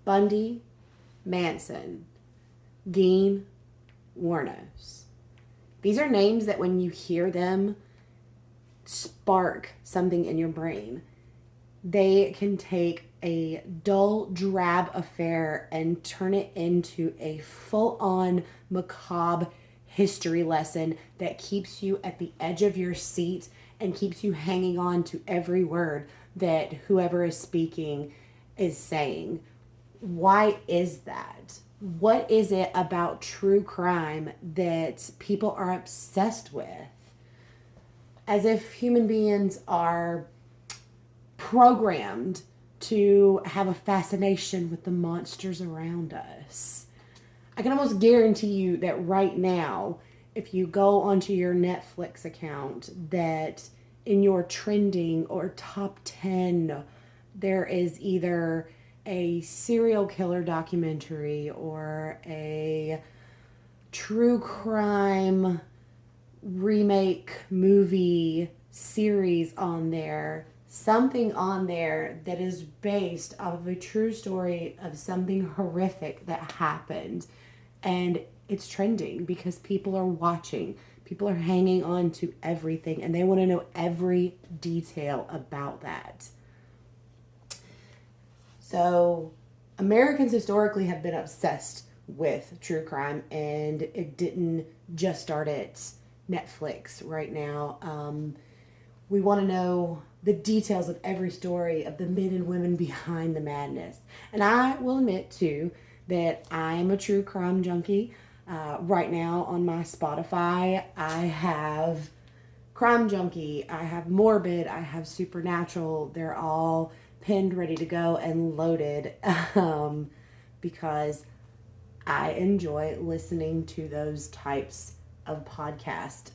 Bundy, Manson, Gein, Warnos. These are names that when you hear them spark something in your brain. They can take a dull, drab affair and turn it into a full-on macabre history lesson that keeps you at the edge of your seat and keeps you hanging on to every word that whoever is speaking is saying. Why is that? What is it about true crime that people are obsessed with? As if human beings are programmed to have a fascination with the monsters around us. I can almost guarantee you that right now, if you go onto your Netflix account, that in your trending or top 10, there is either a serial killer documentary or a true crime remake movie series on there, something on there that is based off of a true story of something horrific that happened. And it's trending because people are watching. People are hanging on to everything and they want to know every detail about that. So, Americans historically have been obsessed with true crime, and it didn't just start at Netflix right now. We want to know the details of every story of the men and women behind the madness. And I will admit, too, that I'm a true crime junkie. Right now on my Spotify, I have Crime Junkie, I have Morbid, I have Supernatural. They're all pinned, ready to go, and loaded because I enjoy listening to those types of podcasts.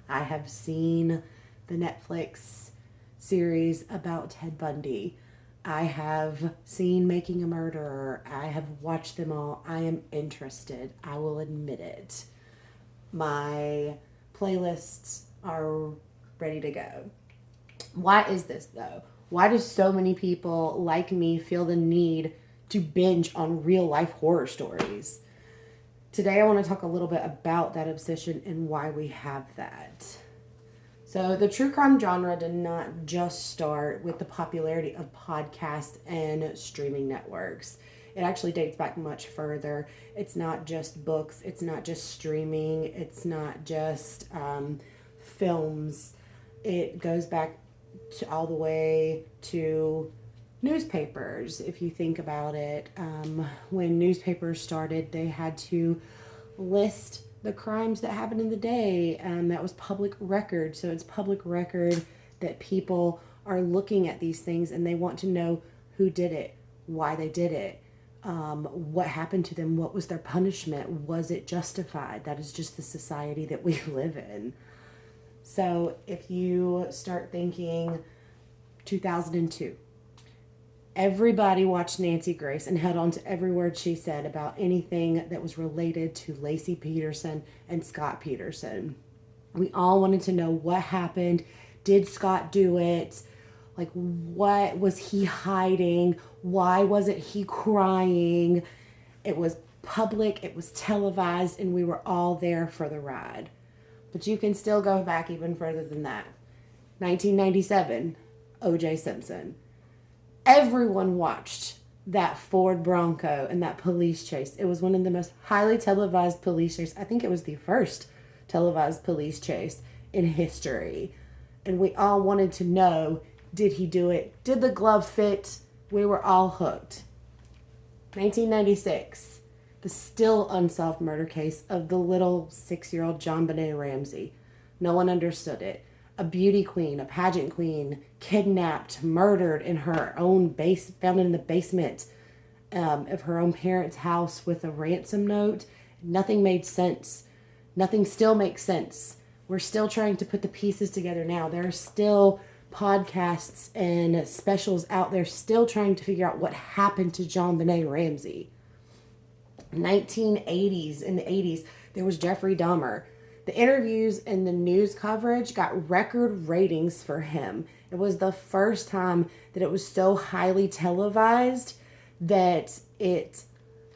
I have seen the Netflix series about Ted Bundy. I have seen Making a Murderer. I have watched them all. I am interested. I will admit it. My playlists are ready to go. Why is this though? Why do so many people like me feel the need to binge on real life horror stories? Today I want to talk a little bit about that obsession and why we have that. So the true crime genre did not just start with the popularity of podcasts and streaming networks. It actually dates back much further. It's not just books. It's not just streaming. It's not just films. It goes back to all the way to newspapers. If you think about it, when newspapers started, they had to list the crimes that happened in the day. That was public record. So it's public record that people are looking at these things and they want to know who did it, why they did it, what happened to them, what was their punishment, was it justified? That is just the society that we live in. So if you start thinking 2002, everybody watched Nancy Grace and held on to every word she said about anything that was related to Lacey Peterson and Scott Peterson. We all wanted to know what happened. Did Scott do it? Like, what was he hiding? Why wasn't he crying? It was public, it was televised, and we were all there for the ride. But you can still go back even further than that. 1997, O.J. Simpson. Everyone watched that Ford Bronco and that police chase. It was one of the most highly televised police chases. I think it was the first televised police chase in history. And we all wanted to know, did he do it? Did the glove fit? We were all hooked. 1996, the still unsolved murder case of the little 6-year-old JonBenet Ramsey. No one understood it. A beauty queen, a pageant queen, kidnapped, murdered in her own found in the basement of her own parents' house with a ransom note. Nothing made sense. Nothing still makes sense. We're still trying to put the pieces together now. There are still podcasts and specials out there still trying to figure out what happened to JonBenet Ramsey. 1980s, in the 80s, there was Jeffrey Dahmer. The interviews and the news coverage got record ratings for him. It was the first time that it was so highly televised that it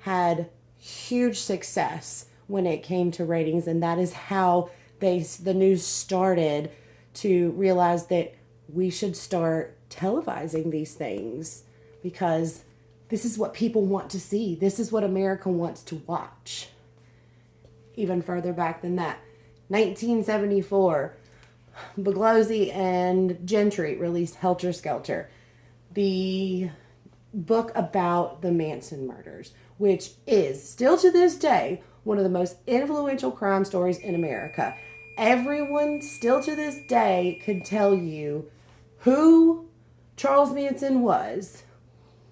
had huge success when it came to ratings, and that is how the news started to realize that we should start televising these things because this is what people want to see. This is what America wants to watch. Even further back than that, 1974, Bugliosi and Gentry released Helter Skelter, the book about the Manson murders, which is still to this day one of the most influential crime stories in America. Everyone still to this day could tell you who Charles Manson was.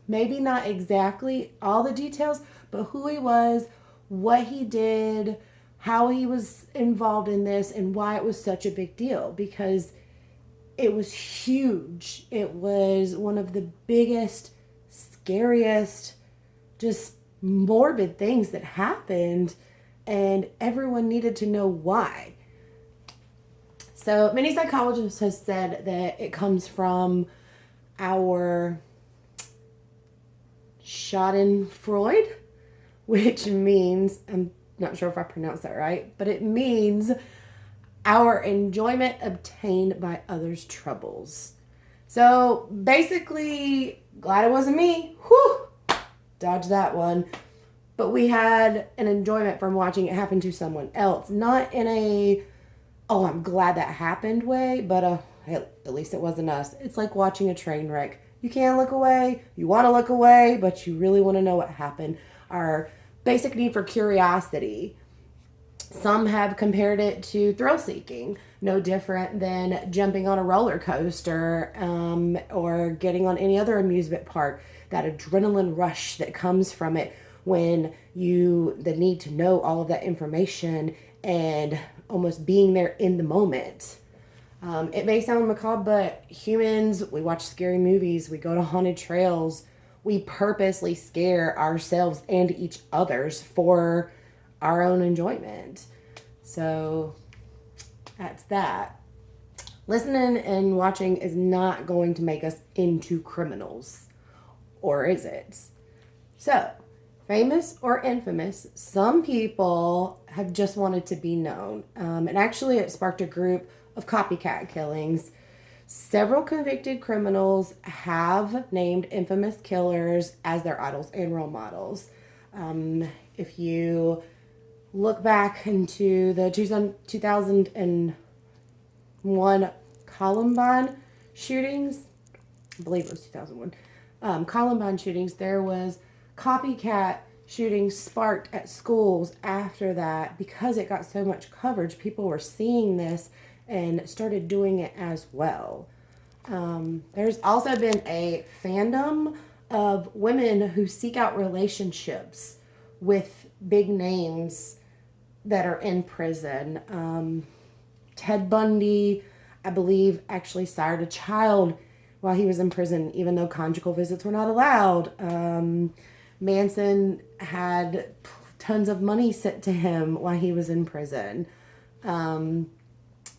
Maybe not exactly all the details, but who he was, what he did, how he was involved in this, and why it was such a big deal. Because it was huge. It was one of the biggest, scariest, just morbid things that happened, and everyone needed to know why. So many psychologists have said that it comes from our Schadenfreude, which means, I'm not sure if I pronounced that right, but it means our enjoyment obtained by others' troubles. So basically, glad it wasn't me. Whew, dodged that one. But we had an enjoyment from watching it happen to someone else. Not in a, oh, I'm glad that happened way, but at least it wasn't us. It's like watching a train wreck. You can't look away. You want to look away, but you really want to know what happened. Our basic need for curiosity. Some have compared it to thrill seeking, no different than jumping on a roller coaster or getting on any other amusement park. That adrenaline rush that comes from it when the need to know all of that information and almost being there in the moment. It may sound macabre, but humans, we watch scary movies, we go to haunted trails, we purposely scare ourselves and each others for our own enjoyment. So that's that. Listening and watching is not going to make us into criminals. Or is it? So, famous or infamous, some people have just wanted to be known. And actually it sparked a group of copycat killings. Several convicted criminals have named infamous killers as their idols and role models. If you look back into the 2001 Columbine shootings, I believe it was 2001, Columbine shootings, there was copycat shootings sparked at schools after that because it got so much coverage. People were seeing this and started doing it as well. There's also been a fandom of women who seek out relationships with big names that are in prison. Ted Bundy, I believe, actually sired a child while he was in prison, even though conjugal visits were not allowed. Manson had tons of money sent to him while he was in prison.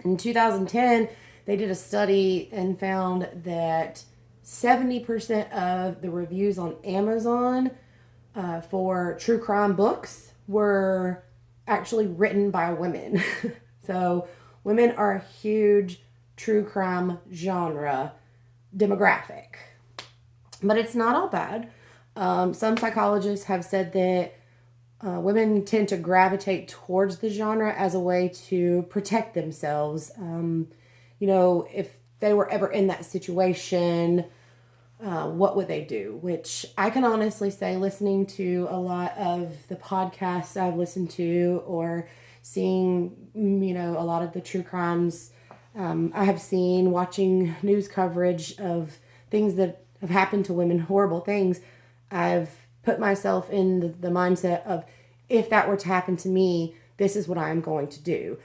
In 2010, they did a study and found that 70% of the reviews on Amazon for true crime books were actually written by women. So women are a huge true crime genre demographic. But it's not all bad. Some psychologists have said that women tend to gravitate towards the genre as a way to protect themselves. If they were ever in that situation, what would they do? Which I can honestly say, listening to a lot of the podcasts I've listened to or seeing, a lot of the true crimes I have seen, watching news coverage of things that have happened to women, horrible things, I've put myself in the mindset of, if that were to happen to me, this is what I'm going to do.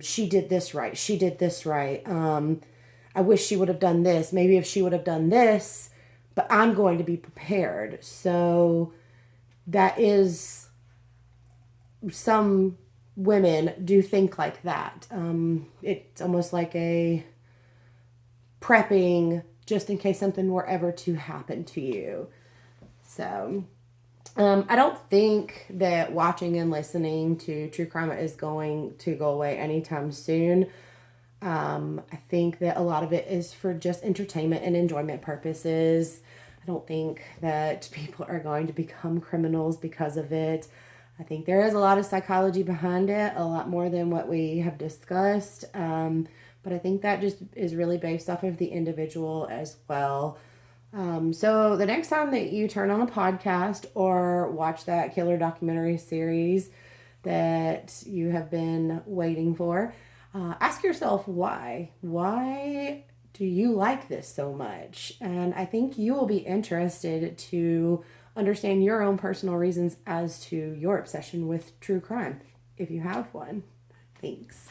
She did this right. She did this right. I wish she would have done this. Maybe if she would have done this, but I'm going to be prepared. So that is, some women do think like that. It's almost like a prepping just in case something were ever to happen to you. So, I don't think that watching and listening to true crime is going to go away anytime soon. I think that a lot of it is for just entertainment and enjoyment purposes. I don't think that people are going to become criminals because of it. I think there is a lot of psychology behind it, a lot more than what we have discussed. But I think that just is really based off of the individual as well. So the next time that you turn on a podcast or watch that killer documentary series that you have been waiting for, ask yourself why. Why do you like this so much? And I think you will be interested to understand your own personal reasons as to your obsession with true crime, if you have one. Thanks.